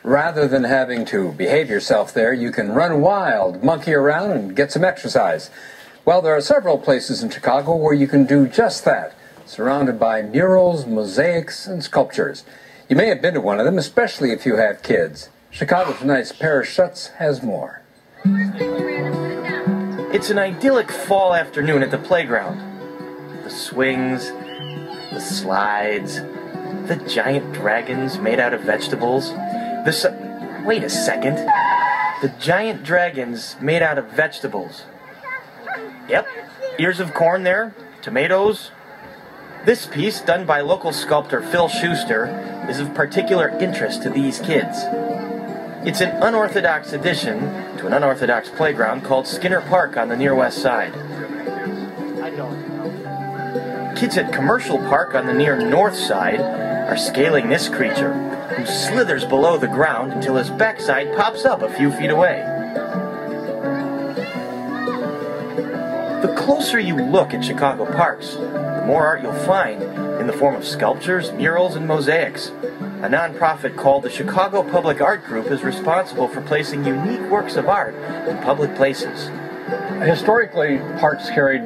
Rather than having to behave yourself there, you can run wild, monkey around, and get some exercise. Well, there are several places in Chicago where you can do just that, surrounded by murals, mosaics, and sculptures. You may have been to one of them, especially if you have kids. Chicago Tonight's Paris Schutz has more. It's an idyllic fall afternoon at the playground. The swings, the slides, the giant dragons made out of vegetables. Wait a second. The giant dragons made out of vegetables. Yep, ears of corn there, tomatoes. This piece, done by local sculptor Phil Schuster, is of particular interest to these kids. It's an unorthodox addition to an unorthodox playground called Skinner Park on the near west side. Kids at Commercial Park on the near north side are scaling this creature, who slithers below the ground until his backside pops up a few feet away. The closer you look at Chicago parks, the more art you'll find in the form of sculptures, murals, and mosaics. A nonprofit called the Chicago Public Art Group is responsible for placing unique works of art in public places. Historically, parks carried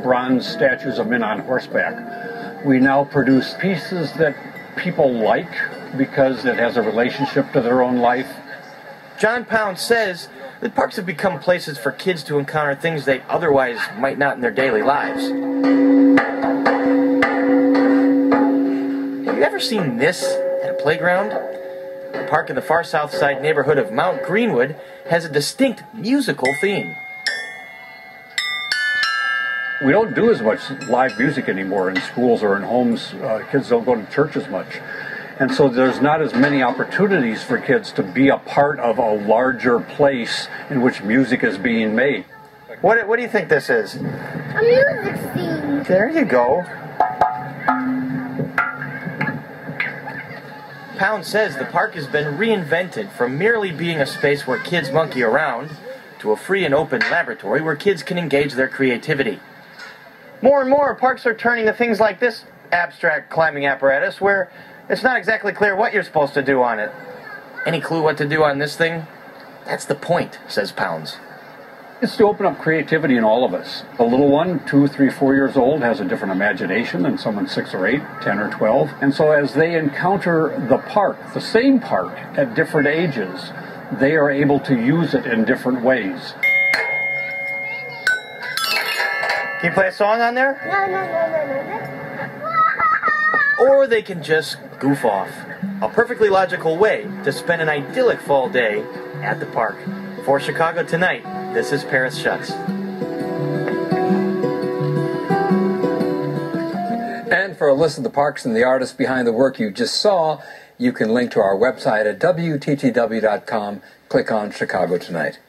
bronze statues of men on horseback. We now produce pieces that people like because it has a relationship to their own life. John Pound says that parks have become places for kids to encounter things they otherwise might not in their daily lives. Have you ever seen this at a playground? The park in the far south side neighborhood of Mount Greenwood has a distinct musical theme. We don't do as much live music anymore in schools or in homes. Kids don't go to church as much. And so there's not as many opportunities for kids to be a part of a larger place in which music is being made. What do you think this is? A music scene. There you go. Pound says the park has been reinvented from merely being a space where kids monkey around to a free and open laboratory where kids can engage their creativity. More and more, parks are turning to things like this abstract climbing apparatus where it's not exactly clear what you're supposed to do on it. Any clue what to do on this thing? That's the point, says Pounds. It's to open up creativity in all of us. A little one, 2, 3, 4 years old, has a different imagination than someone 6 or 8, 10 or 12. And so as they encounter the park, the same park, at different ages, they are able to use it in different ways. Can you play a song on there? No. Or they can just goof off. A perfectly logical way to spend an idyllic fall day at the park. For Chicago Tonight, this is Paris Schutz. And for a list of the parks and the artists behind the work you just saw, you can link to our website at WTTW.com. Click on Chicago Tonight.